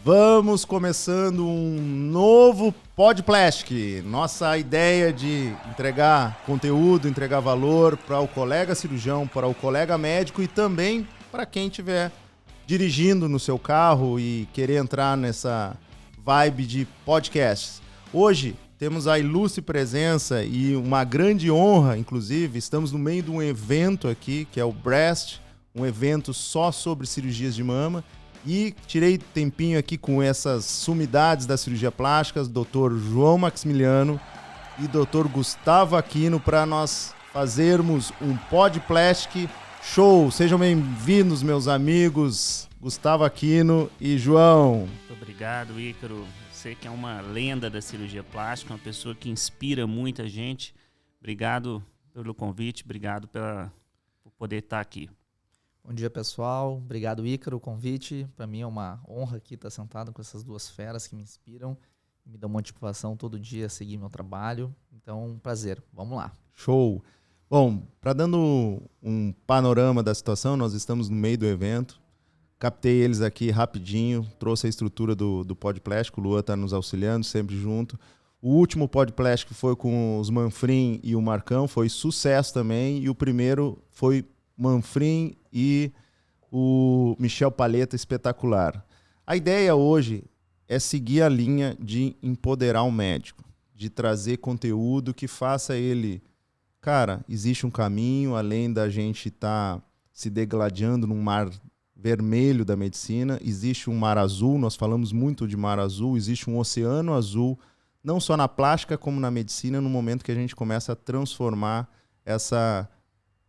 Vamos começando um novo Podplastic. Nossa ideia de entregar conteúdo, entregar valor para o colega cirurgião, para o colega médico e também para quem estiver dirigindo no seu carro e querer entrar nessa vibe de podcasts. Hoje temos a ilustre presença e uma grande honra, inclusive, estamos no meio de um evento aqui, que é o Breast, um evento só sobre cirurgias de mama. E tirei tempinho aqui com essas sumidades da cirurgia plástica, Dr. João Maximiliano e Dr. Gustavo Aquino, para nós fazermos um Podplastic show. Sejam bem-vindos, meus amigos Gustavo Aquino e João. Muito obrigado, Ícaro. Você que é uma lenda da cirurgia plástica, uma pessoa que inspira muita gente. Obrigado pelo convite, obrigado por poder estar aqui. Bom dia, pessoal. Obrigado, Ícaro, o convite. Para mim é uma honra aqui estar sentado com essas duas feras que me inspiram e me dão motivação todo dia a seguir meu trabalho. Então, um prazer. Vamos lá. Show! Bom, para dando um panorama da situação, nós estamos no meio do evento. Captei eles aqui rapidinho, trouxe a estrutura do Podplastic, o Lua está nos auxiliando, sempre junto. O último Podplastic foi com os Manfrim e o Marcão, foi sucesso também. E o primeiro foi Manfrim e o Michel Paleta, espetacular. A ideia hoje é seguir a linha de empoderar o médico, de trazer conteúdo que faça ele... Cara, existe um caminho, além da gente estar se degladiando num mar vermelho da medicina, existe um mar azul, nós falamos muito de mar azul, existe um oceano azul, não só na plástica como na medicina, no momento que a gente começa a transformar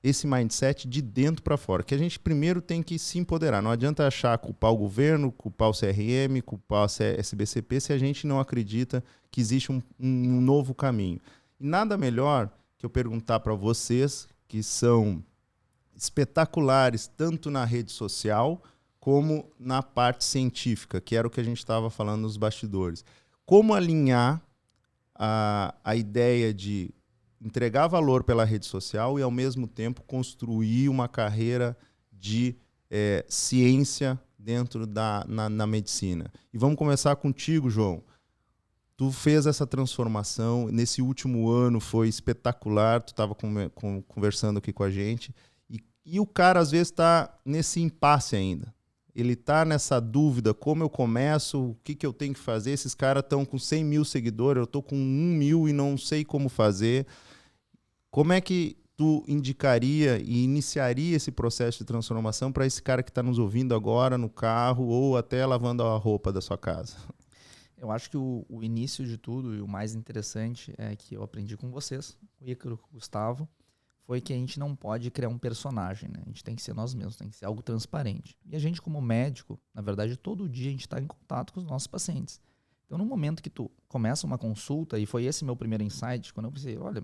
esse mindset de dentro para fora, que a gente primeiro tem que se empoderar. Não adianta achar culpar o governo, culpar o CRM, culpar o SBCP se a gente não acredita que existe um novo caminho. E nada melhor que eu perguntar para vocês, que são espetaculares tanto na rede social como na parte científica, que era o que a gente estava falando nos bastidores. Como alinhar a ideia de entregar valor pela rede social e, ao mesmo tempo, construir uma carreira de ciência dentro na medicina. E vamos começar contigo, João. Tu fez essa transformação, nesse último ano foi espetacular, tu estava conversando aqui com a gente, e o cara, às vezes, está nesse impasse ainda. Ele está nessa dúvida, como eu começo, o que eu tenho que fazer? Esses caras estão com 100 mil seguidores, eu estou com 1 mil e não sei como fazer. Como é que tu indicaria e iniciaria esse processo de transformação para esse cara que está nos ouvindo agora no carro ou até lavando a roupa da sua casa? Eu acho que o início de tudo e o mais interessante é que eu aprendi com vocês, o Ícaro, o Gustavo, foi que a gente não pode criar um personagem, né? A gente tem que ser nós mesmos, tem que ser algo transparente. E a gente, como médico, na verdade, todo dia a gente está em contato com os nossos pacientes. Então, no momento que tu começa uma consulta, e foi esse meu primeiro insight, quando eu pensei, olha,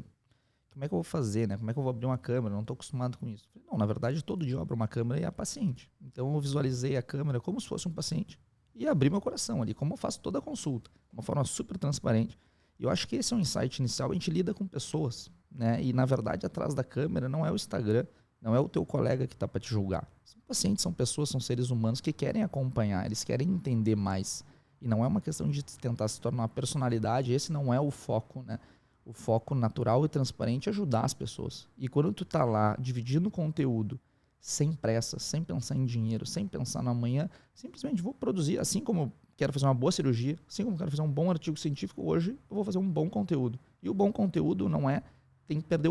como é que eu vou fazer, né? Como é que eu vou abrir uma câmera? Eu não estou acostumado com isso. Não, na verdade, todo dia eu abro uma câmera e é a paciente. Então, eu visualizei a câmera como se fosse um paciente e abri meu coração ali, como eu faço toda a consulta, de uma forma super transparente. E eu acho que esse é um insight inicial, a gente lida com pessoas, né? E, na verdade, atrás da câmera não é o Instagram, não é o teu colega que está para te julgar. São pacientes, são pessoas, são seres humanos que querem acompanhar, eles querem entender mais. E não é uma questão de tentar se tornar uma personalidade, esse não é o foco, né? O foco natural e transparente é ajudar as pessoas. E quando tu tá lá dividindo conteúdo, sem pressa, sem pensar em dinheiro, sem pensar no amanhã, simplesmente vou produzir, assim como quero fazer uma boa cirurgia, assim como quero fazer um bom artigo científico, hoje eu vou fazer um bom conteúdo. E o bom conteúdo não é, tem que perder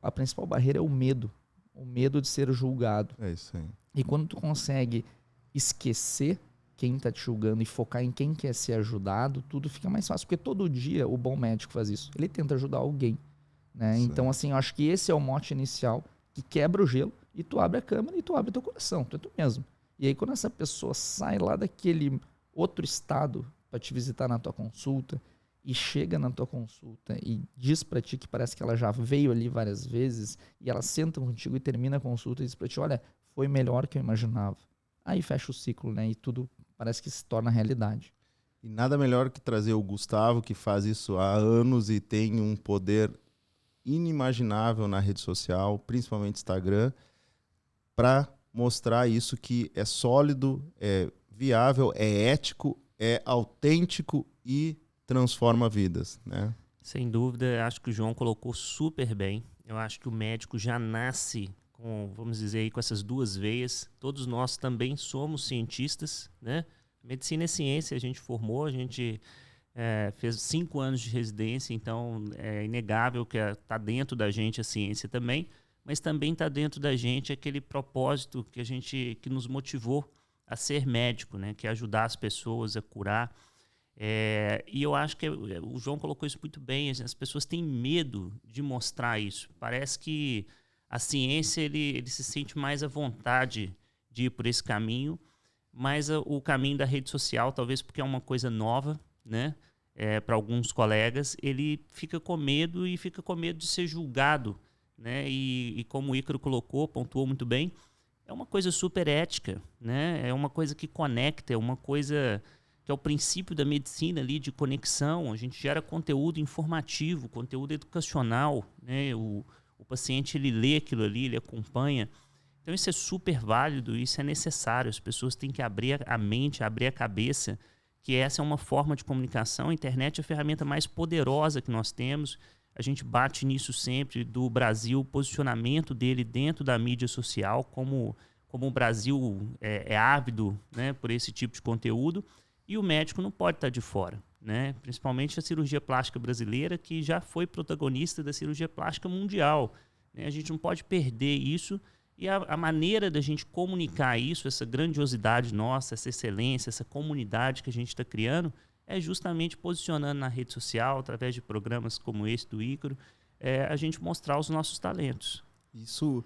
a principal barreira é o medo de ser julgado. É isso aí. E quando tu consegue esquecer quem está te julgando e focar em quem quer ser ajudado, tudo fica mais fácil. Porque todo dia o bom médico faz isso. Ele tenta ajudar alguém, né? Então, assim, eu acho que esse é o mote inicial que quebra o gelo e tu abre a câmera e tu abre teu coração. Tu é tu mesmo. E aí, quando essa pessoa sai lá daquele outro estado para te visitar na tua consulta e chega na tua consulta e diz para ti que parece que ela já veio ali várias vezes e ela senta contigo e termina a consulta e diz para ti, olha, foi melhor que eu imaginava. Aí fecha o ciclo, né? E tudo parece que se torna realidade. E nada melhor que trazer o Gustavo, que faz isso há anos e tem um poder inimaginável na rede social, principalmente Instagram, para mostrar isso que é sólido, é viável, é ético, é autêntico e transforma vidas, né? Sem dúvida, acho que o João colocou super bem. Eu acho que o médico já nasce com, vamos dizer aí, com essas duas veias. Todos nós também somos cientistas, né? Medicina é ciência, a gente formou, a gente fez 5 anos de residência, então é inegável que está dentro da gente a ciência também, mas também está dentro da gente aquele propósito que nos motivou a ser médico, né? Que é ajudar as pessoas a curar. E eu acho que o João colocou isso muito bem. As pessoas têm medo de mostrar isso. Parece que a ciência ele se sente mais à vontade de ir por esse caminho, mas o caminho da rede social, talvez porque é uma coisa nova, né? Para alguns colegas, ele fica com medo e fica com medo de ser julgado, né? E como o Ícaro pontuou muito bem, é uma coisa super ética, né? É uma coisa que conecta, é uma coisa que é o princípio da medicina ali, de conexão. A gente gera conteúdo informativo, conteúdo educacional, né? O paciente, ele lê aquilo ali, ele acompanha. Então isso é super válido, isso é necessário. As pessoas têm que abrir a mente, abrir a cabeça, que essa é uma forma de comunicação. A internet é a ferramenta mais poderosa que nós temos. A gente bate nisso sempre, do Brasil, o posicionamento dele dentro da mídia social, como o Brasil é ávido, né, por esse tipo de conteúdo. E o médico não pode estar de fora, né? Principalmente a cirurgia plástica brasileira, que já foi protagonista da cirurgia plástica mundial, né? A gente não pode perder isso. E a maneira da gente comunicar isso, essa grandiosidade nossa, essa excelência, essa comunidade que a gente está criando, é justamente posicionando na rede social, através de programas como esse do Ícaro, a gente mostrar os nossos talentos. Isso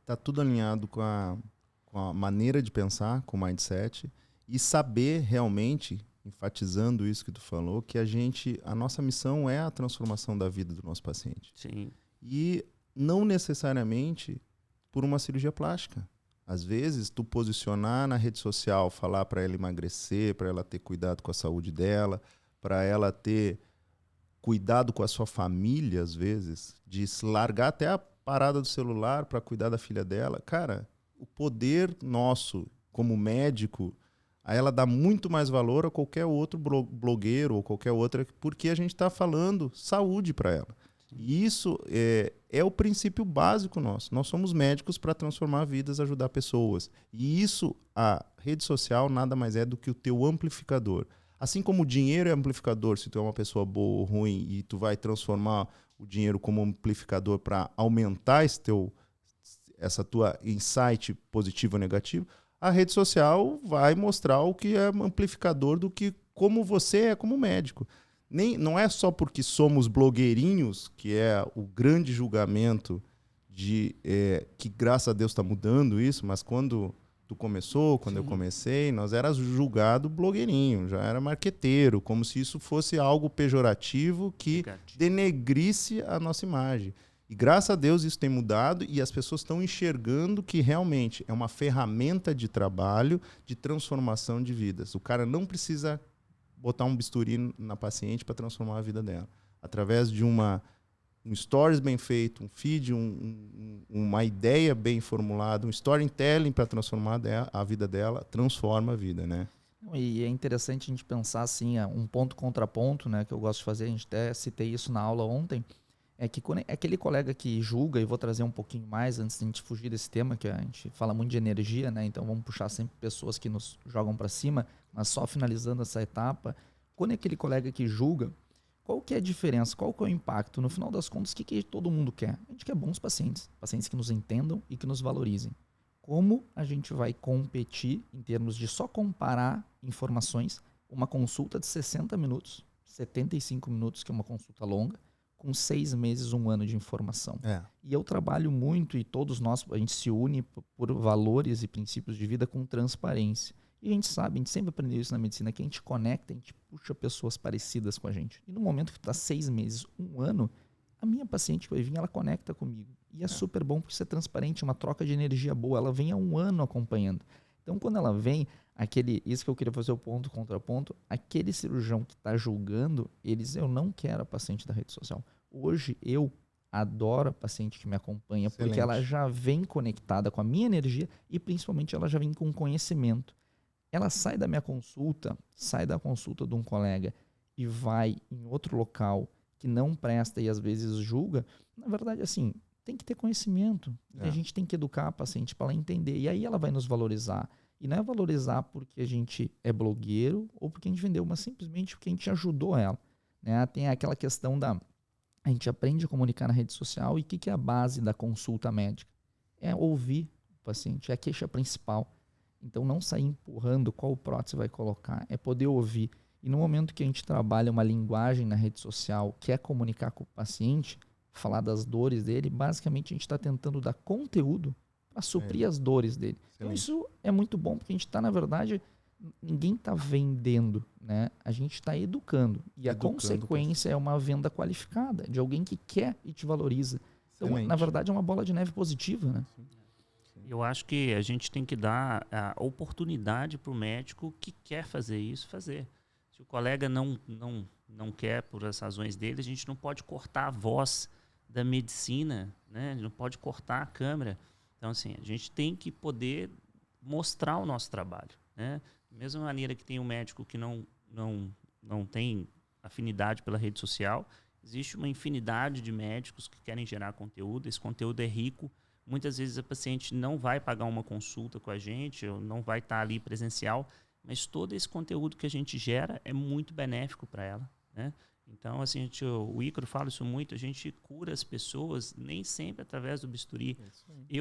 está tudo alinhado com a maneira de pensar, com o mindset, e saber realmente, enfatizando isso que tu falou, que a nossa missão é a transformação da vida do nosso paciente. Sim. E não necessariamente por uma cirurgia plástica. Às vezes, tu posicionar na rede social, falar para ela emagrecer, para ela ter cuidado com a saúde dela, para ela ter cuidado com a sua família, às vezes, de se largar até a parada do celular para cuidar da filha dela. Cara, o poder nosso como médico, a ela dá muito mais valor a qualquer outro blogueiro ou qualquer outra, porque a gente está falando saúde para ela. E isso é o princípio básico nosso. Nós somos médicos para transformar vidas, ajudar pessoas. E isso, a rede social nada mais é do que o teu amplificador. Assim como o dinheiro é amplificador, se tu é uma pessoa boa ou ruim, e tu vai transformar o dinheiro como amplificador para aumentar essa tua insight positivo ou negativo, a rede social vai mostrar o que é amplificador do que como você é como médico. Não é só porque somos blogueirinhos, que é o grande julgamento que graças a Deus está mudando isso, mas quando tu começou, quando eu comecei, nós éramos julgado blogueirinho, já era marqueteiro, como se isso fosse algo pejorativo que denegrisse a nossa imagem. E graças a Deus isso tem mudado e as pessoas estão enxergando que realmente é uma ferramenta de trabalho, de transformação de vidas. O cara não precisa botar um bisturi na paciente para transformar a vida dela. Através de um stories bem feito, um feed, uma ideia bem formulada, um storytelling para transformar a vida dela, transforma a vida, né? E é interessante a gente pensar assim, um ponto contraponto, né, que eu gosto de fazer, a gente até citei isso na aula ontem, é que quando aquele colega que julga, e vou trazer um pouquinho mais antes de a gente fugir desse tema, que a gente fala muito de energia, né? Então vamos puxar sempre pessoas que nos jogam para cima, mas só finalizando essa etapa, quando é aquele colega que julga, qual que é a diferença, qual que é o impacto? No final das contas, o que todo mundo quer? A gente quer bons pacientes que nos entendam e que nos valorizem. Como a gente vai competir em termos de só comparar informações, uma consulta de 60 minutos, 75 minutos, que é uma consulta longa, com 6 meses, 1 ano de informação. E eu trabalho muito, e todos nós, a gente se une por valores e princípios de vida com transparência. E a gente sabe, a gente sempre aprendeu isso na medicina, que a gente conecta, a gente puxa pessoas parecidas com a gente. E no momento que está 6 meses, 1 ano, a minha paciente que vai vir, ela conecta comigo. E é super bom porque isso é transparente, uma troca de energia boa. Ela vem há 1 ano acompanhando. Então, quando ela vem, isso que eu queria fazer o ponto contraponto, aquele cirurgião que está julgando, eu não quero a paciente da rede social. Hoje, eu adoro a paciente que me acompanha, Excelente. porque ela já vem conectada com a minha energia e, principalmente, ela já vem com conhecimento. ela sai da minha consulta, sai da consulta de um colega e vai em outro local que não presta e às vezes julga, na verdade, assim, tem que ter conhecimento. E a gente tem que educar a paciente para ela entender. E aí ela vai nos valorizar. E não é valorizar porque a gente é blogueiro ou porque a gente vendeu, mas simplesmente porque a gente ajudou ela. Né? Tem aquela questão da... A gente aprende a comunicar na rede social e o que é a base da consulta médica? É ouvir o paciente, é a queixa principal. Então, não sair empurrando qual prótese vai colocar, é poder ouvir. E no momento que a gente trabalha uma linguagem na rede social, quer comunicar com o paciente, falar das dores dele, basicamente a gente está tentando dar conteúdo para suprir as dores dele. Então, isso é muito bom, porque a gente está, na verdade, ninguém está vendendo, né? A gente está educando. E a consequência é uma venda qualificada, de alguém que quer e te valoriza. Então, na verdade, é uma bola de neve positiva, né? Eu acho que a gente tem que dar a oportunidade para o médico que quer fazer isso, fazer. Se o colega não quer, por as razões dele, a gente não pode cortar a voz da medicina, né? Não pode cortar a câmera. Então, assim, a gente tem que poder mostrar o nosso trabalho, né? Da mesma maneira que tem um médico que não tem afinidade pela rede social, existe uma infinidade de médicos que querem gerar conteúdo. Esse conteúdo é rico. Muitas vezes a paciente não vai pagar uma consulta com a gente, ou não vai estar ali presencial, mas todo esse conteúdo que a gente gera é muito benéfico para ela, né? Então, assim, o Ícaro fala isso muito, a gente cura as pessoas nem sempre através do bisturi.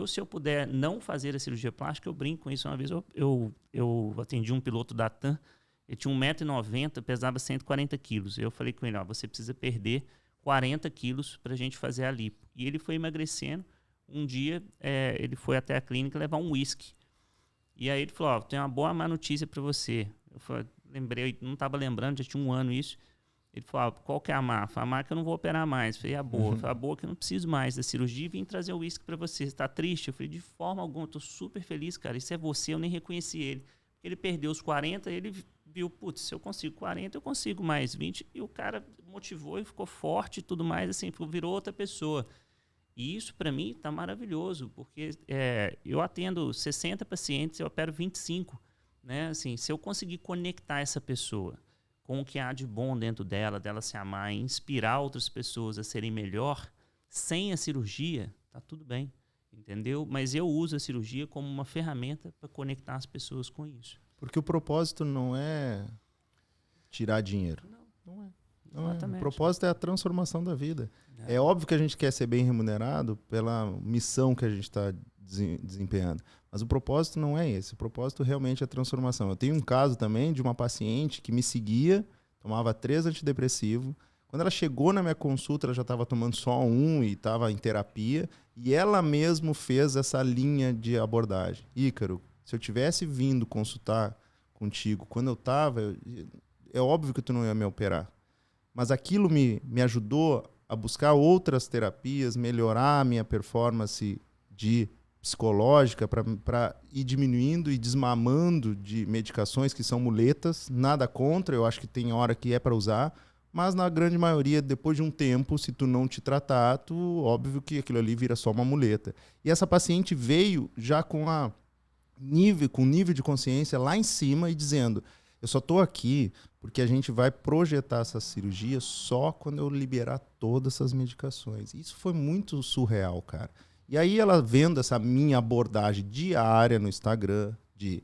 Se eu puder não fazer a cirurgia plástica, eu brinco com isso. Uma vez eu atendi um piloto da TAM, ele tinha 1,90 m, pesava 140 quilos. Eu falei com ele, você precisa perder 40 quilos para a gente fazer a lipo. E ele foi emagrecendo. Um dia, ele foi até a clínica levar um uísque. E aí ele falou, tem uma boa má notícia para você. Eu falei, não estava lembrando, já tinha um ano isso. Ele falou, qual que é a má? A má que eu não vou operar mais. Eu falei, a boa. A boa que eu não preciso mais da cirurgia e vim trazer o uísque para você. Você está triste? Eu falei, de forma alguma, eu estou super feliz, cara. Isso é você, eu nem reconheci ele. Ele perdeu os 40, ele viu, putz, se eu consigo 40, eu consigo mais 20. E o cara motivou e ficou forte e tudo mais, assim, virou outra pessoa. E isso, para mim, está maravilhoso, porque eu atendo 60 pacientes, eu opero 25. Né? Assim, se eu conseguir conectar essa pessoa com o que há de bom dentro dela se amar, e inspirar outras pessoas a serem melhor, sem a cirurgia, tá tudo bem, entendeu? Mas eu uso a cirurgia como uma ferramenta para conectar as pessoas com isso. Porque o propósito não é tirar dinheiro. Não é. O propósito é a transformação da vida. É óbvio que a gente quer ser bem remunerado pela missão que a gente está desempenhando. Mas o propósito não é esse. O propósito realmente é a transformação. Eu tenho um caso também de uma paciente que me seguia, tomava 3 antidepressivos. Quando ela chegou na minha consulta, ela já estava tomando só um e estava em terapia. E ela mesmo fez essa linha de abordagem. Ícaro, se eu tivesse vindo consultar contigo quando eu estava, é óbvio que tu não ia me operar. Mas aquilo me ajudou a buscar outras terapias, melhorar a minha performance psicológica para ir diminuindo e desmamando de medicações que são muletas. Nada contra, eu acho que tem hora que é para usar, mas na grande maioria, depois de um tempo, se tu não te tratar, óbvio que aquilo ali vira só uma muleta. E essa paciente veio já com nível de consciência lá em cima e dizendo, eu só estou aqui porque a gente vai projetar essa cirurgia só quando eu liberar todas essas medicações. Isso foi muito surreal, cara. E aí ela vendo essa minha abordagem diária no Instagram, de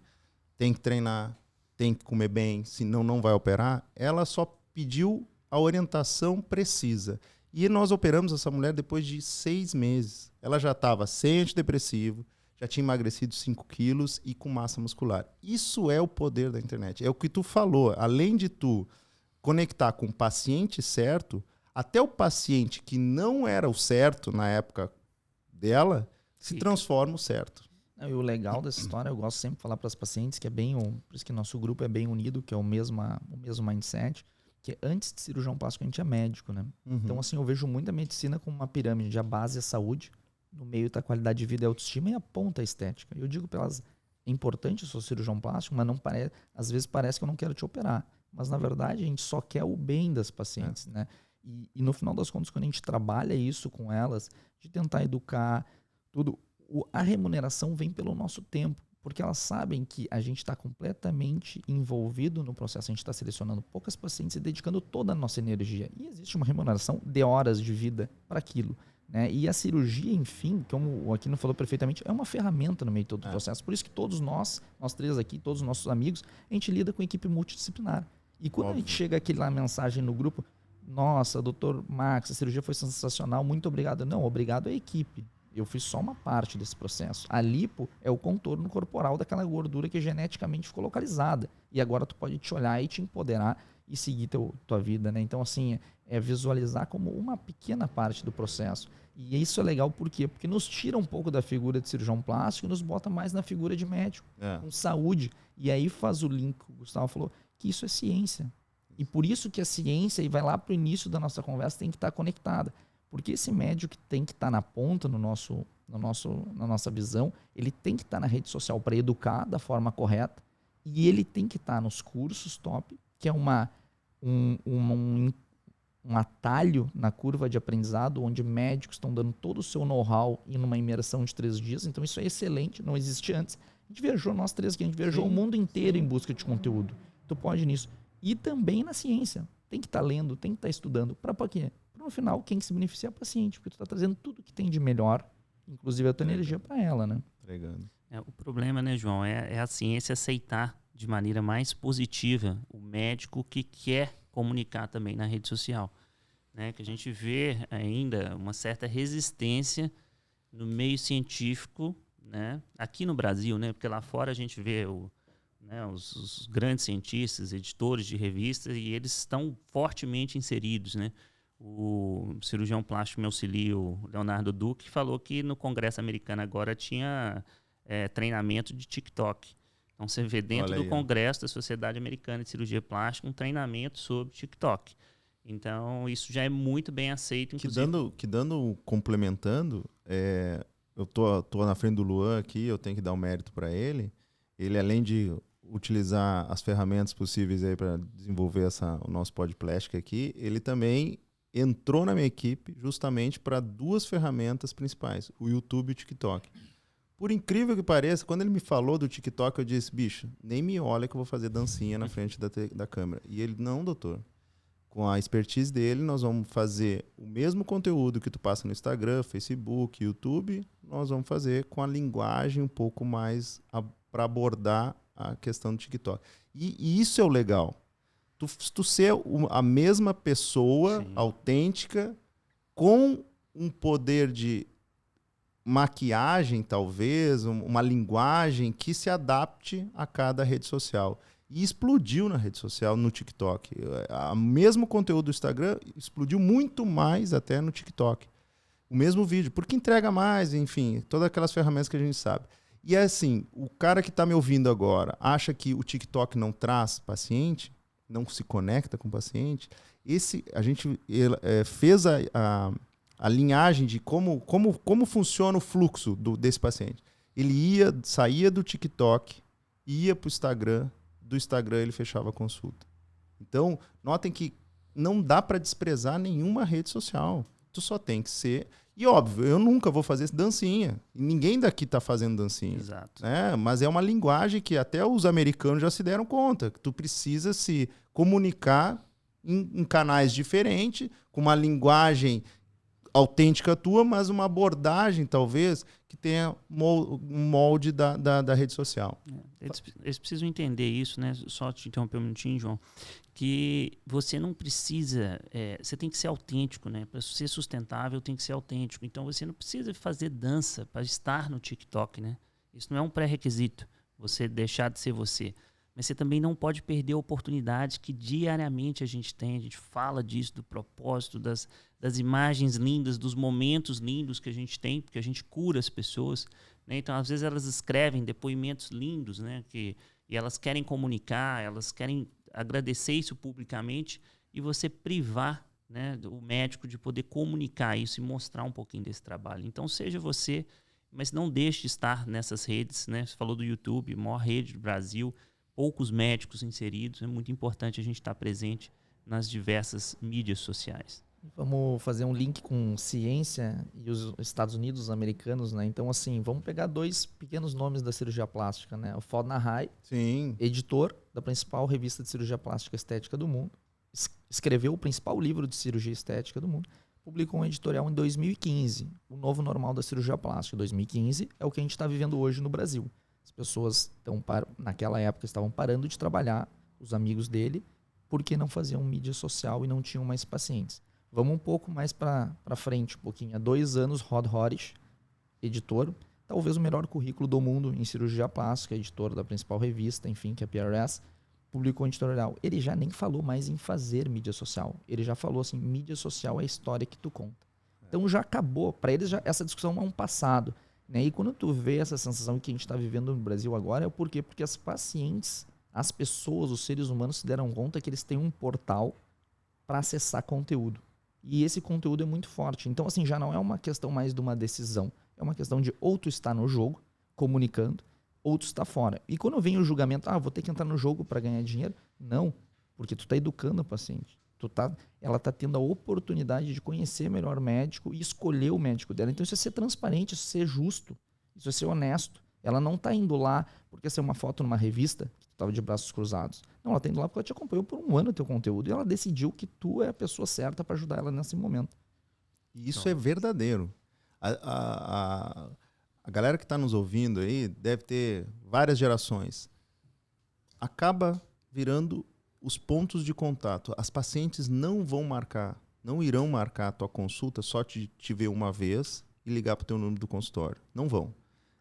tem que treinar, tem que comer bem, senão não vai operar, ela só pediu a orientação precisa. E nós operamos essa mulher depois de 6 meses. Ela já estava sem antidepressivo, já tinha emagrecido 5 quilos e com massa muscular. Isso é o poder da internet. É o que tu falou. Além de tu conectar com o paciente certo, até o paciente que não era o certo na época dela, se transforma o certo. E o legal dessa história, eu gosto sempre de falar para as pacientes que é bem, por isso que nosso grupo é bem unido, que é o mesmo mindset, que antes de cirurgião plástico a gente é médico, né? Então, assim, eu vejo muito a medicina como uma pirâmide, a base é saúde, no meio está a qualidade de vida e autoestima e a ponta a estética. Eu digo para elas, é importante eu sou cirurgião plástico, mas não às vezes parece que eu não quero te operar. Mas, na verdade, a gente só quer o bem das pacientes, né? E no final das contas, quando a gente trabalha isso com elas, de tentar educar, tudo, a remuneração vem pelo nosso tempo. Porque elas sabem que a gente está completamente envolvido no processo, a gente está selecionando poucas pacientes e dedicando toda a nossa energia. E existe uma remuneração de horas de vida para aquilo. Né? E a cirurgia, enfim, como o Aquino falou perfeitamente, é uma ferramenta no meio de todo o processo. Por isso que todos nós três aqui, todos os nossos amigos, a gente lida com equipe multidisciplinar. E quando a gente chega aqui lá, mensagem no grupo, nossa, doutor Max, a cirurgia foi sensacional, muito obrigado. Não, obrigado à equipe. Eu fiz só uma parte desse processo. A lipo é o contorno corporal daquela gordura que geneticamente ficou localizada. E agora tu pode te olhar e te empoderar e seguir tua vida, né? Então, assim, é visualizar como uma pequena parte do processo. E isso é legal por quê? Porque nos tira um pouco da figura de cirurgião plástico e nos bota mais na figura de médico, com saúde. E aí faz o link, o Gustavo falou, que isso é ciência. E por isso que a ciência, e vai lá para o início da nossa conversa, tem que estar conectada. Porque esse médico que tem que estar na ponta na nossa visão, ele tem que estar na rede social para educar da forma correta e ele tem que estar nos cursos top, que é um atalho na curva de aprendizado, onde médicos estão dando todo o seu know-how em uma imersão de 3 dias. Então isso é excelente, não existe antes. A gente viajou, nós três aqui, a gente viajou o mundo inteiro em busca de conteúdo. Tu pode ir nisso. E também na ciência. Tem que estar lendo, tem que estar estudando. Para quê? No final, quem se beneficia é o paciente, porque tu está trazendo tudo que tem de melhor, inclusive a tua energia para ela, né? O problema, né, João, é a ciência aceitar de maneira mais positiva o médico que quer comunicar também na rede social, né? Que a gente vê ainda uma certa resistência no meio científico, né? Aqui no Brasil, né? Porque lá fora a gente vê os grandes cientistas, editores de revistas, e eles estão fortemente inseridos, né? O cirurgião plástico me auxilia, o Leonardo Duque, falou que no Congresso americano agora tinha treinamento de TikTok. Então você vê dentro do Congresso da Sociedade Americana de Cirurgia Plástica um treinamento sobre TikTok. Então isso já é muito bem aceito. Inclusive. Complementando, eu tô na frente do Luan aqui, eu tenho que dar um mérito para ele. Ele, além de utilizar as ferramentas possíveis aí para desenvolver o nosso podcast aqui, ele também entrou na minha equipe justamente para 2 ferramentas principais, o YouTube e o TikTok. Por incrível que pareça, quando ele me falou do TikTok, eu disse, bicho, nem me olha que eu vou fazer dancinha na frente da câmera. E ele, não, doutor. Com a expertise dele, nós vamos fazer o mesmo conteúdo que tu passa no Instagram, Facebook, YouTube, nós vamos fazer com a linguagem um pouco mais para abordar a questão do TikTok. E isso é o legal. Tu ser a mesma pessoa, sim, autêntica, com um poder de maquiagem, talvez, uma linguagem que se adapte a cada rede social. E explodiu na rede social, no TikTok. O mesmo conteúdo do Instagram explodiu muito mais até no TikTok. O mesmo vídeo, porque entrega mais, enfim, todas aquelas ferramentas que a gente sabe. E é assim, o cara que está me ouvindo agora acha que o TikTok não traz paciente, não se conecta com o paciente. A gente fez a linhagem de como funciona o fluxo desse paciente. Ele saía do TikTok, ia para o Instagram, do Instagram ele fechava a consulta. Então, notem que não dá para desprezar nenhuma rede social. Tu só tem que ser... E óbvio, eu nunca vou fazer dancinha. Ninguém daqui está fazendo dancinha. Exato. Mas é uma linguagem que até os americanos já se deram conta. Que tu precisa se comunicar em canais diferentes, com uma linguagem autêntica tua, mas uma abordagem, talvez, que tenha um molde da rede social. Eles precisam entender isso, né? Só te interromper um minutinho, João, que você não precisa... você tem que ser autêntico, né? Para ser sustentável, tem que ser autêntico. Então, você não precisa fazer dança para estar no TikTok, né? Isso não é um pré-requisito, você deixar de ser você. Mas você também não pode perder a oportunidade que diariamente a gente tem. A gente fala disso, do propósito, das imagens lindas, dos momentos lindos que a gente tem, porque a gente cura as pessoas, né? Então, às vezes, elas escrevem depoimentos lindos, né? E elas querem comunicar, elas querem agradecer isso publicamente, e você privar, né, o médico de poder comunicar isso e mostrar um pouquinho desse trabalho. Então, seja você, mas não deixe de estar nessas redes, né? Você falou do YouTube, maior rede do Brasil, poucos médicos inseridos. É muito importante a gente estar presente nas diversas mídias sociais. Vamos fazer um link com ciência e os Estados Unidos, os americanos, né? Então, assim, vamos pegar 2 pequenos nomes da cirurgia plástica, né? O Ford Nahai, Sim. editor da principal revista de cirurgia plástica estética do mundo, escreveu o principal livro de cirurgia estética do mundo, publicou um editorial em 2015, o novo normal da cirurgia plástica. 2015 é o que a gente está vivendo hoje no Brasil. As pessoas naquela época estavam parando de trabalhar, os amigos dele, porque não faziam mídia social e não tinham mais pacientes. Vamos um pouco mais para frente, um pouquinho. Há 2 anos, Rod Horich, editor, talvez o melhor currículo do mundo em cirurgia plástica, editor da principal revista, enfim, que é a PRS, publicou um editorial. Ele já nem falou mais em fazer mídia social. Ele já falou assim, mídia social é a história que tu conta. Então já acabou. Para eles, essa discussão é um passado. Né? E quando tu vê essa sensação que a gente está vivendo no Brasil agora, é o porquê? Porque as pacientes, as pessoas, os seres humanos se deram conta que eles têm um portal para acessar conteúdo. E esse conteúdo é muito forte. Então, assim, já não é uma questão mais de uma decisão. É uma questão de ou tu está no jogo, comunicando, ou tu está fora. E quando vem o julgamento, vou ter que entrar no jogo para ganhar dinheiro. Não, porque tu está educando a paciente. Ela está tendo a oportunidade de conhecer melhor o médico e escolher o médico dela. Então, isso é ser transparente, isso é ser justo, isso é ser honesto. Ela não está indo lá porque essa é uma foto numa revista que tu estava de braços cruzados. Não, ela está indo lá porque ela te acompanhou por 1 ano o teu conteúdo e ela decidiu que tu é a pessoa certa para ajudar ela nesse momento. E isso é verdadeiro. A galera que está nos ouvindo aí deve ter várias gerações. Acaba virando os pontos de contato. As pacientes não irão marcar a tua consulta só te ver uma vez e ligar para o teu número do consultório. Não vão.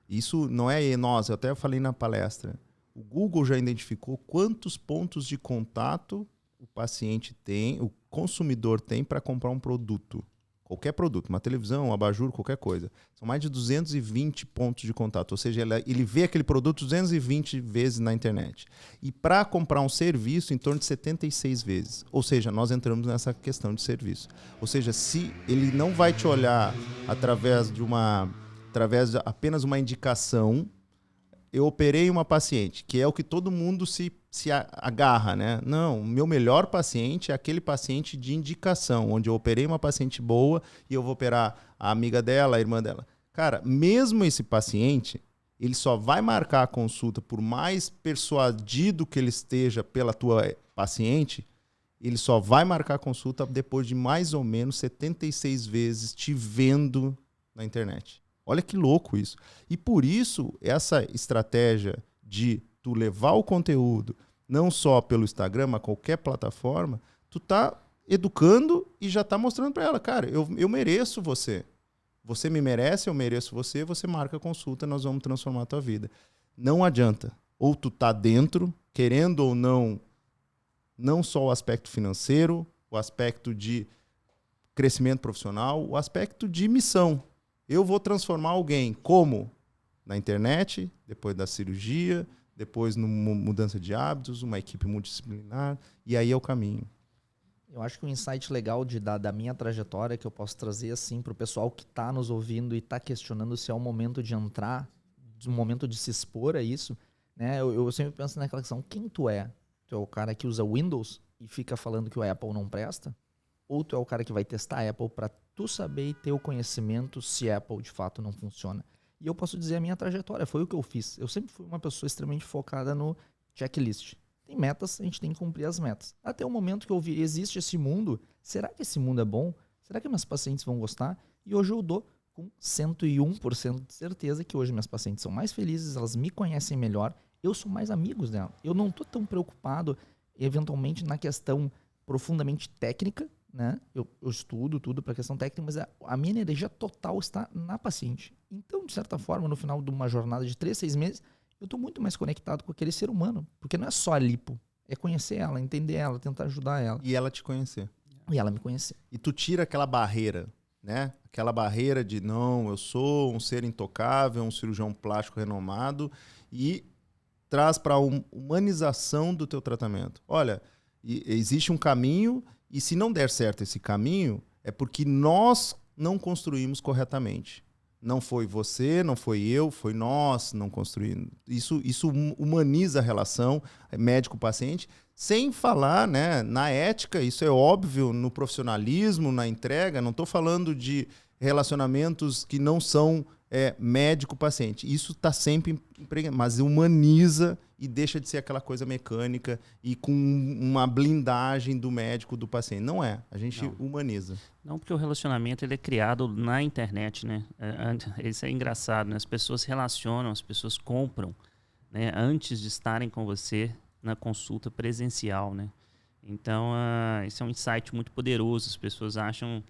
Isso não é nós, eu até falei na palestra. O Google já identificou quantos pontos de contato o paciente tem, o consumidor tem para comprar um produto. Qualquer produto, uma televisão, um abajur, qualquer coisa. São mais de 220 pontos de contato. Ou seja, ele vê aquele produto 220 vezes na internet. E para comprar um serviço, em torno de 76 vezes. Ou seja, nós entramos nessa questão de serviço. Ou seja, se ele não vai te olhar através de apenas uma indicação, eu operei uma paciente, que é o que todo mundo se agarra, né? Não, o meu melhor paciente é aquele paciente de indicação, onde eu operei uma paciente boa e eu vou operar a amiga dela, a irmã dela. Cara, mesmo esse paciente, ele só vai marcar a consulta, por mais persuadido que ele esteja pela tua paciente, ele só vai marcar a consulta depois de mais ou menos 76 vezes te vendo na internet. Olha que louco isso. E por isso, essa estratégia de tu levar o conteúdo, não só pelo Instagram, mas qualquer plataforma, tu tá educando e já tá mostrando para ela, cara, eu mereço você. Você me merece, eu mereço você, você marca a consulta, nós vamos transformar a tua vida. Não adianta. Ou tu tá dentro, querendo ou não só o aspecto financeiro, o aspecto de crescimento profissional, o aspecto de missão. Eu vou transformar alguém como? Na internet, depois da cirurgia, depois numa mudança de hábitos, uma equipe multidisciplinar, e aí é o caminho. Eu acho que um insight legal da minha trajetória que eu posso trazer assim, para o pessoal que está nos ouvindo e está questionando se é o momento de entrar, o momento de se expor a isso, né? Eu sempre penso naquela questão, quem tu é? Tu é o cara que usa Windows e fica falando que o Apple não presta? Ou tu é o cara que vai testar a Apple para tu saber e ter o conhecimento se a Apple de fato não funciona? E eu posso dizer a minha trajetória, foi o que eu fiz. Eu sempre fui uma pessoa extremamente focada no checklist. Tem metas, a gente tem que cumprir as metas. Até o momento que eu vi, existe esse mundo, será que esse mundo é bom? Será que meus pacientes vão gostar? E hoje eu dou com 101% de certeza que hoje minhas pacientes são mais felizes, elas me conhecem melhor, eu sou mais amigos dela. Eu não estou tão preocupado, eventualmente, na questão profundamente técnica, né? Eu estudo tudo para questão técnica, mas a minha energia total está na paciente. Então, de certa forma, no final de uma jornada de 3, 6 meses, eu estou muito mais conectado com aquele ser humano. Porque não é só a lipo, é conhecer ela, entender ela, tentar ajudar ela. E ela te conhecer. E ela me conhecer. E tu tira aquela barreira, né? Aquela barreira de, não, eu sou um ser intocável, um cirurgião plástico renomado, e traz para a humanização do teu tratamento. Olha, existe um caminho, e se não der certo esse caminho, é porque nós não construímos corretamente. Não foi você, não foi eu, foi nós, não construímos. Isso humaniza a relação médico-paciente, sem falar, né, na ética, isso é óbvio, no profissionalismo, na entrega. Não estou falando de relacionamentos que não são médico-paciente. Isso está sempre empregado, mas humaniza e deixa de ser aquela coisa mecânica e com uma blindagem do médico, do paciente. Não é. A gente humaniza. Não, porque o relacionamento ele é criado na internet, né? Isso é engraçado, né? As pessoas se relacionam, as pessoas compram, né? Antes de estarem com você na consulta presencial, né? Então, isso é um insight muito poderoso. As pessoas acham...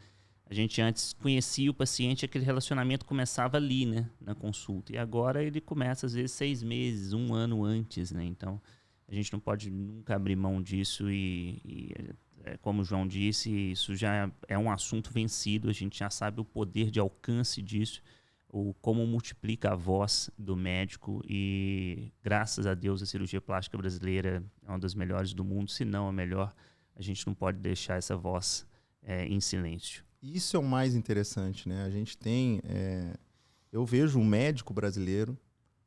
A gente antes conhecia o paciente, aquele relacionamento começava ali, né, na consulta. E agora ele começa, às vezes, 6 meses, 1 ano antes, né? Então, a gente não pode nunca abrir mão disso como o João disse, isso já é um assunto vencido. A gente já sabe o poder de alcance disso, como multiplica a voz do médico. E, graças a Deus, a cirurgia plástica brasileira é uma das melhores do mundo, se não a melhor. A gente não pode deixar essa voz em silêncio. Isso é o mais interessante, né? A gente tem... eu vejo um médico brasileiro,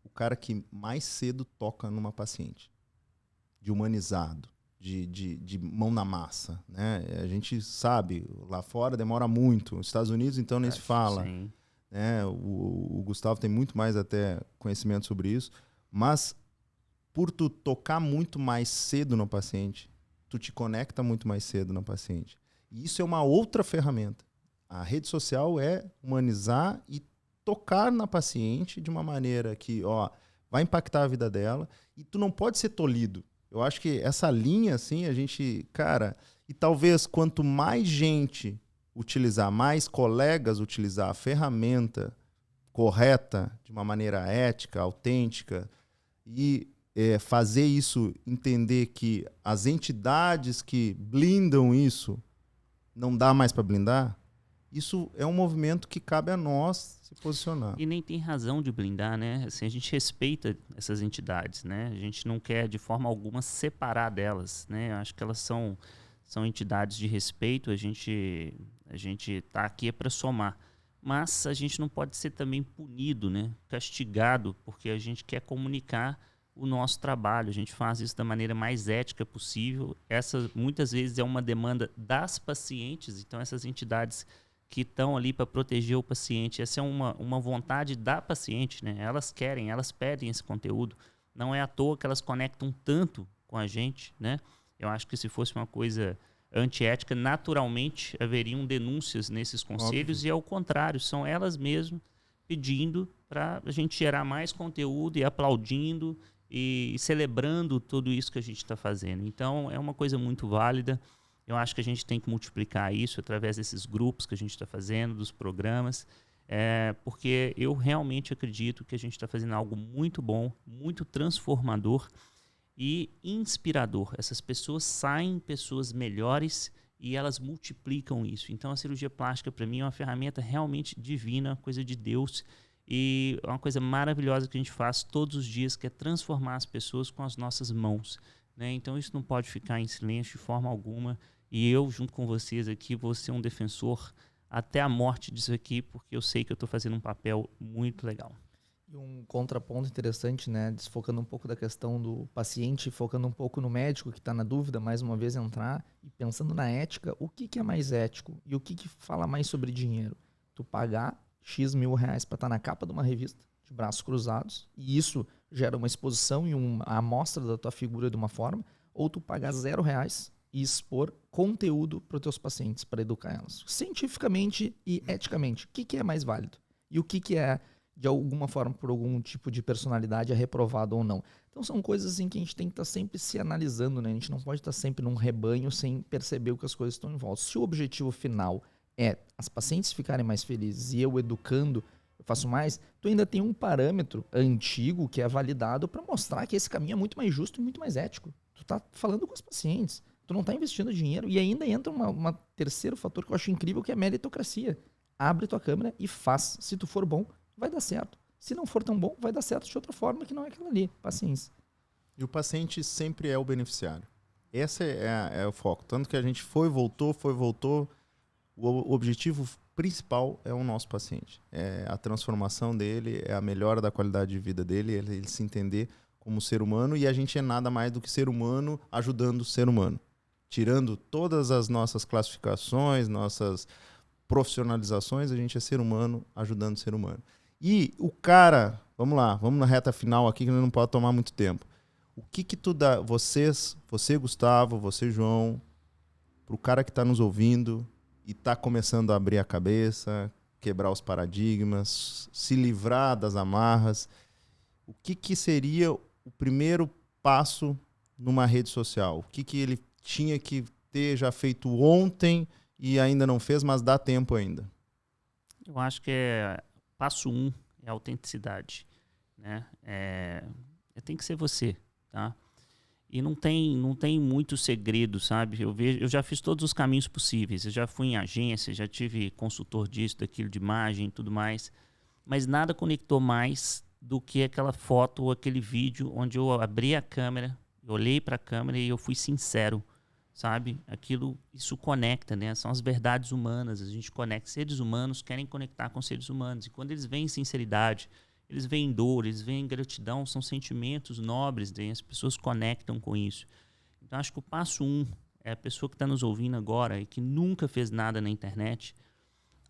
o cara que mais cedo toca numa paciente. De humanizado, de mão na massa, né? A gente sabe, lá fora demora muito. Nos Estados Unidos, então, nem se fala. Sim. Né? O Gustavo tem muito mais até conhecimento sobre isso. Mas, por tu tocar muito mais cedo no paciente, tu te conecta muito mais cedo no paciente. E isso é uma outra ferramenta. A rede social é humanizar e tocar na paciente de uma maneira que vai impactar a vida dela, e tu não pode ser tolhido. Eu acho que essa linha, assim, a gente... Cara, e talvez quanto mais gente utilizar, mais colegas utilizar a ferramenta correta, de uma maneira ética, autêntica, e fazer isso, entender que as entidades que blindam isso, não dá mais para blindar, isso é um movimento que cabe a nós se posicionar. E nem tem razão de blindar, né? Assim, a gente respeita essas entidades, né? A gente não quer de forma alguma separar delas, né? Eu acho que elas são entidades de respeito. A gente tá aqui para somar, mas a gente não pode ser também punido, né? Castigado, porque a gente quer comunicar o nosso trabalho. A gente faz isso da maneira mais ética possível. Essa muitas vezes é uma demanda das pacientes, então essas entidades que estão ali para proteger o paciente. Essa é uma vontade da paciente, né? Elas querem, elas pedem esse conteúdo. Não é à toa que elas conectam tanto com a gente, né? Eu acho que se fosse uma coisa antiética, naturalmente haveriam denúncias nesses conselhos. Óbvio. E ao contrário, são elas mesmas pedindo para a gente gerar mais conteúdo e aplaudindo e celebrando tudo isso que a gente está fazendo. Então, é uma coisa muito válida. Eu acho que a gente tem que multiplicar isso através desses grupos que a gente está fazendo, dos programas, porque eu realmente acredito que a gente está fazendo algo muito bom, muito transformador e inspirador. Essas pessoas saem pessoas melhores e elas multiplicam isso. Então, a cirurgia plástica, para mim, é uma ferramenta realmente divina, coisa de Deus, e é uma coisa maravilhosa que a gente faz todos os dias, que é transformar as pessoas com as nossas mãos, né? Então, isso não pode ficar em silêncio de forma alguma. E eu, junto com vocês aqui, vou ser um defensor até a morte disso aqui, porque eu sei que eu estou fazendo um papel muito legal. E um contraponto interessante, né? Desfocando um pouco da questão do paciente, focando um pouco no médico que está na dúvida, mais uma vez entrar, e pensando na ética, o que é mais ético? E o que fala mais sobre dinheiro? Tu pagar X mil reais para estar na capa de uma revista, de braços cruzados, e isso gera uma exposição e uma amostra da tua figura de uma forma, ou tu pagar R$0 e expor conteúdo para os teus pacientes, para educar elas. Cientificamente e eticamente, o que é mais válido? E o que é, de alguma forma, por algum tipo de personalidade, é reprovado ou não? Então são coisas assim que a gente tem que estar sempre se analisando, né? A gente não pode estar sempre num rebanho sem perceber o que as coisas estão em volta. Se o objetivo final é as pacientes ficarem mais felizes e eu educando, eu faço mais, tu ainda tem um parâmetro antigo que é validado para mostrar que esse caminho é muito mais justo e muito mais ético. Tu tá falando com os pacientes. Tu não está investindo dinheiro. E ainda entra um terceiro fator que eu acho incrível, que é a meritocracia. Abre tua câmera e faz. Se tu for bom, vai dar certo. Se não for tão bom, vai dar certo de outra forma que não é aquela ali. Paciência. E o paciente sempre é o beneficiário. Esse é o foco. Tanto que a gente foi, voltou. o objetivo principal é o nosso paciente. É a transformação dele, é a melhora da qualidade de vida dele, ele se entender como ser humano, e a gente é nada mais do que ser humano ajudando o ser humano. Tirando todas as nossas classificações, nossas profissionalizações, a gente é ser humano ajudando o ser humano. E o cara, vamos lá, vamos na reta final aqui que não pode tomar muito tempo. O que tu dá, você Gustavo, você João, pro cara que está nos ouvindo e está começando a abrir a cabeça, quebrar os paradigmas, se livrar das amarras, o que seria o primeiro passo numa rede social? O que ele tinha que ter já feito ontem e ainda não fez, mas dá tempo ainda? Eu acho que passo 1 é a autenticidade, né? Tem que ser você, tá? E não tem muito segredo, sabe? Eu já fiz todos os caminhos possíveis. Eu já fui em agência, já tive consultor disso, daquilo, de imagem e tudo mais. Mas nada conectou mais do que aquela foto ou aquele vídeo onde eu abri a câmera, eu olhei para a câmera e eu fui sincero, sabe? Isso conecta, né? São as verdades humanas. A gente conecta. Seres humanos querem conectar com seres humanos. E quando eles veem sinceridade, eles veem dor, eles veem gratidão, são sentimentos nobres, né? As pessoas conectam com isso. Então, acho que o passo 1 é a pessoa que está nos ouvindo agora e que nunca fez nada na internet.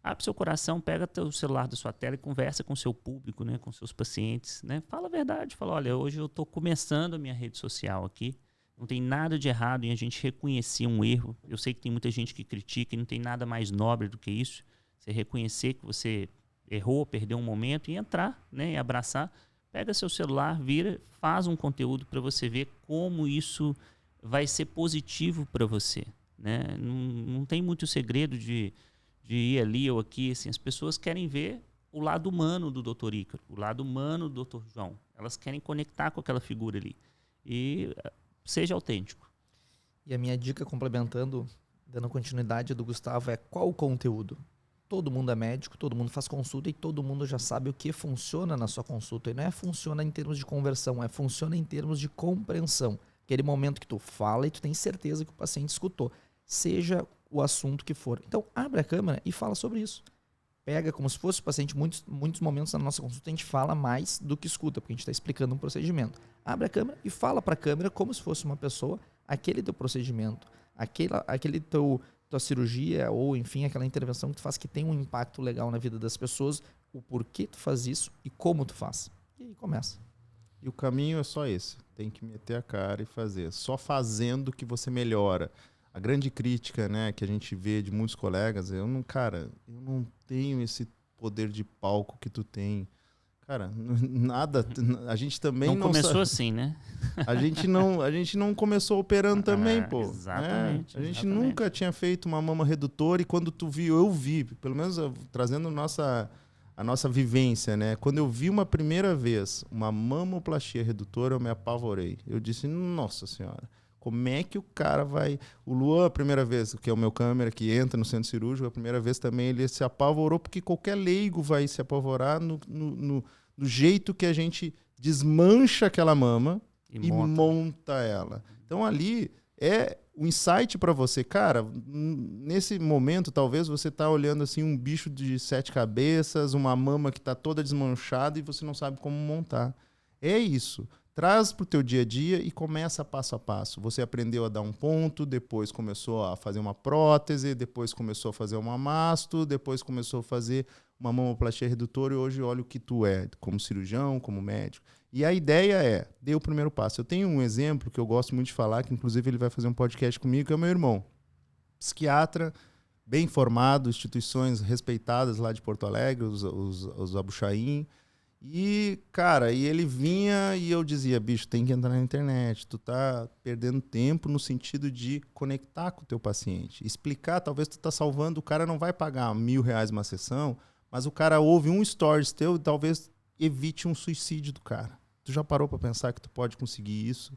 Abre seu coração, pega o celular da sua tela e conversa com o seu público, né? Com seus pacientes, né? Fala a verdade, fala, olha, hoje eu estou começando a minha rede social aqui, não tem nada de errado em a gente reconhecer um erro. Eu sei que tem muita gente que critica e não tem nada mais nobre do que isso. Você reconhecer que você errou, perdeu um momento e entrar, né, e abraçar. Pega seu celular, vira, faz um conteúdo para você ver como isso vai ser positivo para você, né? Não tem muito segredo de ir ali ou aqui, assim. As pessoas querem ver o lado humano do Dr. Ícaro, o lado humano do Dr. João. Elas querem conectar com aquela figura ali. E seja autêntico. E a minha dica, complementando, dando continuidade do Gustavo, é qual o conteúdo? Todo mundo é médico, todo mundo faz consulta e todo mundo já sabe o que funciona na sua consulta. E não é funciona em termos de conversão, funciona em termos de compreensão. Aquele momento que tu fala e tu tem certeza que o paciente escutou, seja o assunto que for. Então, abre a câmera e fala sobre isso. Pega como se fosse o paciente. Muitos momentos na nossa consulta a gente fala mais do que escuta, porque a gente está explicando um procedimento. Abre a câmera e fala para a câmera como se fosse uma pessoa, aquele teu procedimento, aquele tua cirurgia ou, enfim, aquela intervenção que tu faz que tem um impacto legal na vida das pessoas, o porquê tu faz isso e como tu faz. E aí começa. E o caminho é só esse. Tem que meter a cara e fazer. Só fazendo que você melhora. A grande crítica, né, que a gente vê de muitos colegas, eu não tenho esse poder de palco que tu tem. Cara, nada, a gente também não começou assim, né? A gente não começou operando também, pô. Exatamente. A gente nunca tinha feito uma mama redutora e quando tu viu, eu vi, pelo menos trazendo a nossa vivência, né? Quando eu vi uma primeira vez uma mamoplastia redutora, eu me apavorei. Eu disse, nossa senhora, como é que o cara vai... O Luan, a primeira vez, que é o meu câmera, que entra no centro cirúrgico, a primeira vez também ele se apavorou, porque qualquer leigo vai se apavorar no jeito que a gente desmancha aquela mama e monta ela. Então ali é o insight para você. Cara, nesse momento talvez você tá olhando assim um bicho de 7 cabeças, uma mama que tá toda desmanchada e você não sabe como montar. É isso. Traz para o teu dia a dia e começa passo a passo. Você aprendeu a dar um ponto, depois começou a fazer uma prótese, depois começou a fazer uma masto, depois começou a fazer uma mamoplastia redutora e hoje olha o que tu é, como cirurgião, como médico. E a ideia é, dê o primeiro passo. Eu tenho um exemplo que eu gosto muito de falar, que inclusive ele vai fazer um podcast comigo, que é o meu irmão. Psiquiatra, bem formado, instituições respeitadas lá de Porto Alegre, os Abuchaim. E, cara, ele vinha e eu dizia, bicho, tem que entrar na internet, tu tá perdendo tempo no sentido de conectar com o teu paciente, explicar, talvez tu tá salvando, o cara não vai pagar R$1.000 uma sessão, mas o cara ouve um stories teu e talvez evite um suicídio do cara. Tu já parou pra pensar que tu pode conseguir isso?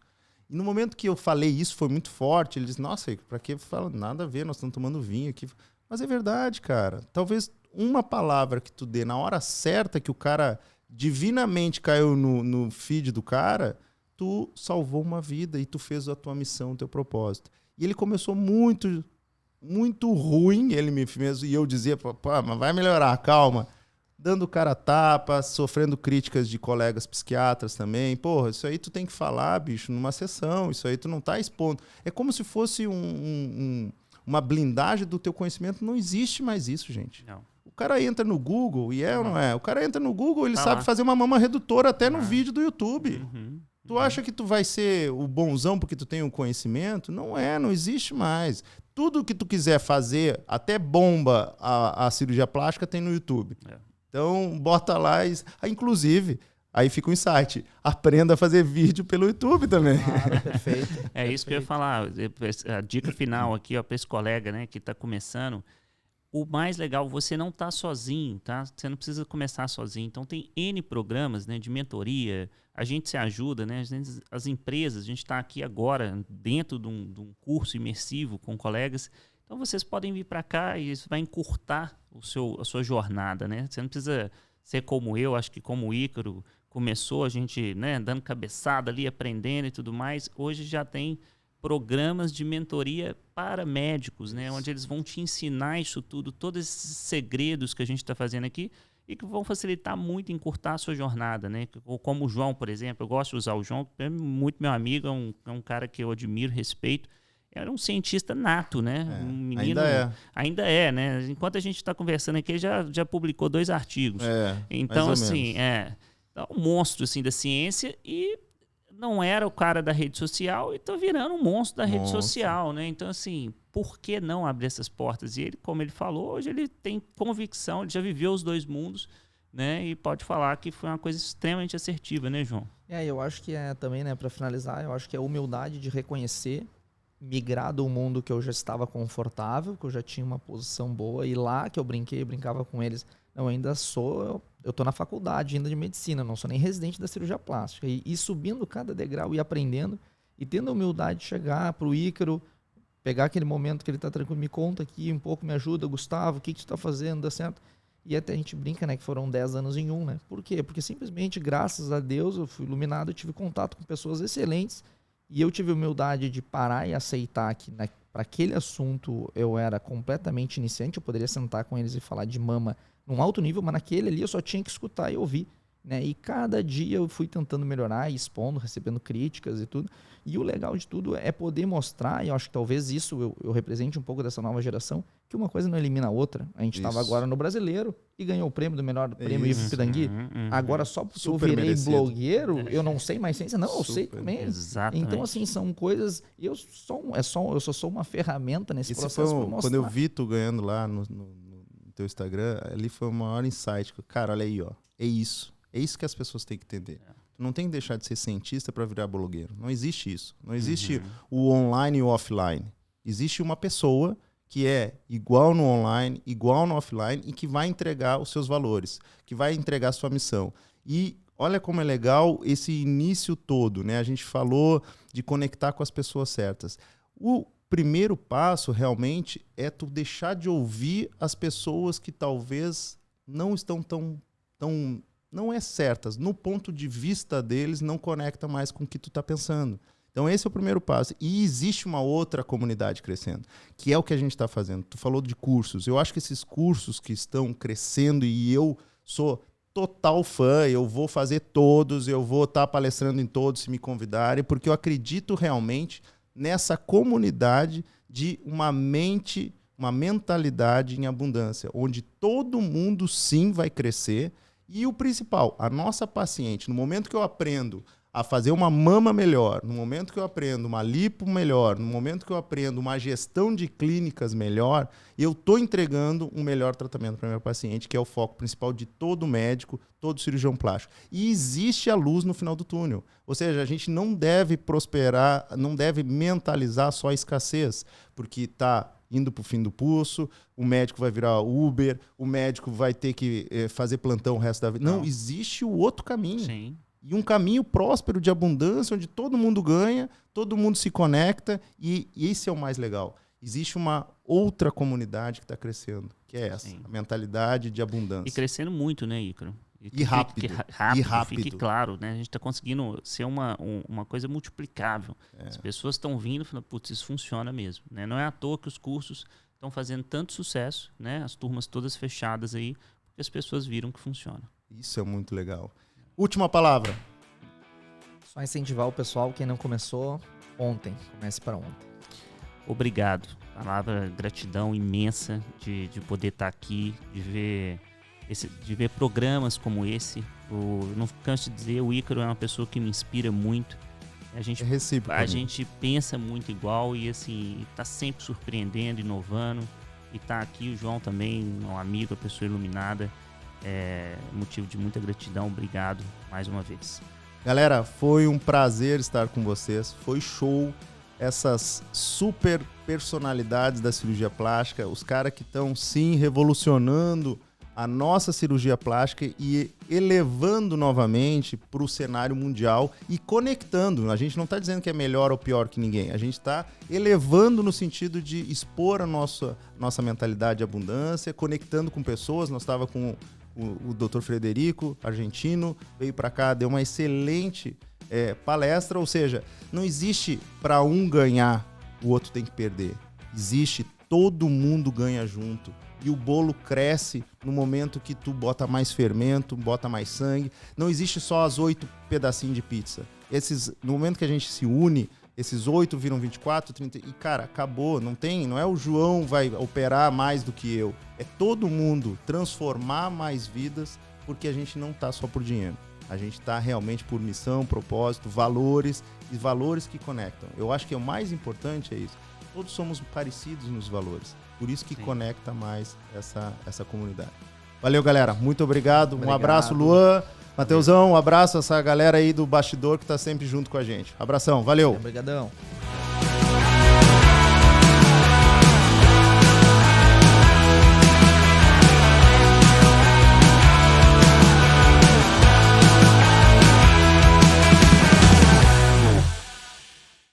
E no momento que eu falei isso, foi muito forte, ele disse, nossa, pra que fala? Nada a ver, nós estamos tomando vinho aqui. Mas é verdade, cara, talvez uma palavra que tu dê na hora certa que o cara... divinamente caiu no feed do cara, tu salvou uma vida e tu fez a tua missão, o teu propósito. E ele começou muito muito ruim, ele me mesmo, e eu dizia, pô, mas vai melhorar, calma. Dando cara a tapa, sofrendo críticas de colegas psiquiatras também. Porra, isso aí tu tem que falar, bicho, numa sessão, isso aí tu não tá expondo. É como se fosse uma blindagem do teu conhecimento. Não existe mais isso, gente. Não. O cara entra no Google, e ou não é? O cara entra no Google, ele Tá sabe lá. fazer uma mama redutora até no vídeo do YouTube. Uhum. Tu acha que tu vai ser o bonzão porque tu tem o conhecimento? Não é, não existe mais. Tudo que tu quiser fazer, até bomba a cirurgia plástica, tem no YouTube. Então, bota lá e... inclusive, aí fica o insight. Aprenda a fazer vídeo pelo YouTube também. Claro, perfeito. É isso que eu ia falar. A dica final aqui, ó, para esse colega, né, que está começando. O mais legal, você não está sozinho, tá? Você não precisa começar sozinho. Então, tem N programas, né, de mentoria. A gente se ajuda, né? As empresas, a gente está aqui agora dentro de um curso imersivo com colegas. Então, vocês podem vir para cá e isso vai encurtar a sua jornada, né? Você não precisa ser como eu, acho que como o Ícaro começou, a gente, né, dando cabeçada ali, aprendendo e tudo mais. Hoje já tem programas de mentoria para médicos, né, onde eles vão te ensinar isso tudo, todos esses segredos que a gente está fazendo aqui e que vão facilitar muito, encurtar a sua jornada, né? Como o João, por exemplo, eu gosto de usar o João, é muito meu amigo, é um cara que eu admiro, respeito. Era um cientista nato, né? Um menino, ainda é, né? Enquanto a gente está conversando aqui, ele já publicou 2 artigos. Então, assim, um monstro assim, da ciência e não era o cara da rede social e tá virando um monstro da rede social, né? Então, assim, por que não abrir essas portas? E ele, como ele falou, hoje ele tem convicção, ele já viveu os 2 mundos, né? E pode falar que foi uma coisa extremamente assertiva, né, João? Eu acho que também, né, para finalizar, eu acho que é a humildade de reconhecer, migrar do mundo que eu já estava confortável, que eu já tinha uma posição boa, e lá que eu brincava com eles, não, ainda eu tô na faculdade ainda de medicina, não sou nem residente da cirurgia plástica, e subindo cada degrau e aprendendo, e tendo a humildade de chegar pro Ícaro, pegar aquele momento que ele tá tranquilo, me conta aqui um pouco, me ajuda, Gustavo, o que tu tá fazendo, dá certo? E até a gente brinca, né, que foram 10 anos em um, né? Por quê? Porque simplesmente, graças a Deus, eu fui iluminado, eu tive contato com pessoas excelentes, e eu tive a humildade de parar e aceitar que para aquele assunto eu era completamente iniciante, eu poderia sentar com eles e falar de mama num alto nível, mas naquele ali eu só tinha que escutar e ouvir, né? E cada dia eu fui tentando melhorar, expondo, recebendo críticas e tudo. E o legal de tudo é poder mostrar, e eu acho que talvez isso eu represente um pouco dessa nova geração, que uma coisa não elimina a outra. A gente estava agora no Brasileiro e ganhou o prêmio do melhor prêmio Ivo Pirangui. Agora, só porque eu virei merecido. Blogueiro, eu não sei mais ciência. Não, eu sei também. Exatamente. Então, assim, são coisas... Eu só sou uma ferramenta nesse processo para mostrar. Quando eu vi tu ganhando lá no teu Instagram, ali foi o maior insight. Cara, olha aí, ó. É isso. É isso que as pessoas têm que entender. Tu não tem que deixar de ser cientista para virar blogueiro. Não existe isso. Não existe o online e o offline. Existe uma pessoa que é igual no online, igual no offline e que vai entregar os seus valores, que vai entregar a sua missão. E olha como é legal esse início todo, né? A gente falou de conectar com as pessoas certas. O primeiro passo realmente é tu deixar de ouvir as pessoas que talvez não estão tão não é certas, no ponto de vista deles não conecta mais com o que tu está pensando. Então esse é o primeiro passo. E existe uma outra comunidade crescendo, que é o que a gente está fazendo. Tu falou de cursos. Eu acho que esses cursos que estão crescendo, e eu sou total fã, eu vou fazer todos, eu vou estar palestrando em todos se me convidarem, porque eu acredito realmente nessa comunidade de uma mentalidade em abundância, onde todo mundo sim vai crescer. E o principal, a nossa paciente, no momento que eu aprendo a fazer uma mama melhor, no momento que eu aprendo uma lipo melhor, no momento que eu aprendo uma gestão de clínicas melhor, eu estou entregando um melhor tratamento para a minha paciente, que é o foco principal de todo médico, todo cirurgião plástico. E existe a luz no final do túnel. Ou seja, a gente não deve prosperar, não deve mentalizar só a escassez, porque está indo para o fim do pulso, o médico vai virar Uber, o médico vai ter que fazer plantão o resto da vida. Não, existe o outro caminho. Sim. E um caminho próspero de abundância, onde todo mundo ganha, todo mundo se conecta, e esse é o mais legal. Existe uma outra comunidade que está crescendo, que é essa, a mentalidade de abundância. E crescendo muito, né, Ícaro? E rápido. Fique claro, né? A gente está conseguindo ser uma coisa multiplicável. As pessoas estão vindo e falando, putz, isso funciona mesmo. Né? Não é à toa que os cursos estão fazendo tanto sucesso, né? As turmas todas fechadas aí, porque as pessoas viram que funciona. Isso é muito legal. Última palavra. Só incentivar o pessoal, quem não começou ontem, comece para ontem. Obrigado. Palavra gratidão imensa de poder estar aqui, de ver programas como esse. Não canso de dizer, o Ícaro é uma pessoa que me inspira muito. A gente, É recíproco. a gente pensa muito igual e assim, está sempre surpreendendo, inovando. E tá aqui o João também, um amigo, uma pessoa iluminada. É motivo de muita gratidão. Obrigado mais uma vez. Galera, foi um prazer estar com vocês. Foi show. Essas super personalidades da cirurgia plástica, os caras que estão sim revolucionando a nossa cirurgia plástica e elevando novamente para o cenário mundial e conectando. A gente não está dizendo que é melhor ou pior que ninguém, a gente está elevando no sentido de expor a nossa mentalidade de abundância, conectando com pessoas. Nós estava com o Dr. Frederico, argentino, veio para cá, deu uma excelente palestra, ou seja, não existe para um ganhar, o outro tem que perder. Existe, todo mundo ganha junto. E o bolo cresce no momento que tu bota mais fermento, bota mais sangue. Não existe só as 8 pedacinhos de pizza. No momento que a gente se une, esses 8 viram 24, 30... E, cara, acabou. Não é o João vai operar mais do que eu. É todo mundo transformar mais vidas, porque a gente não tá só por dinheiro. A gente está realmente por missão, propósito, valores e valores que conectam. Eu acho que o mais importante é isso. Todos somos parecidos nos valores. Por isso que conecta mais essa comunidade. Valeu, galera. Muito obrigado. Um abraço, Luan. Mateusão, um abraço a essa galera aí do bastidor que está sempre junto com a gente. Abração. Valeu. Obrigadão.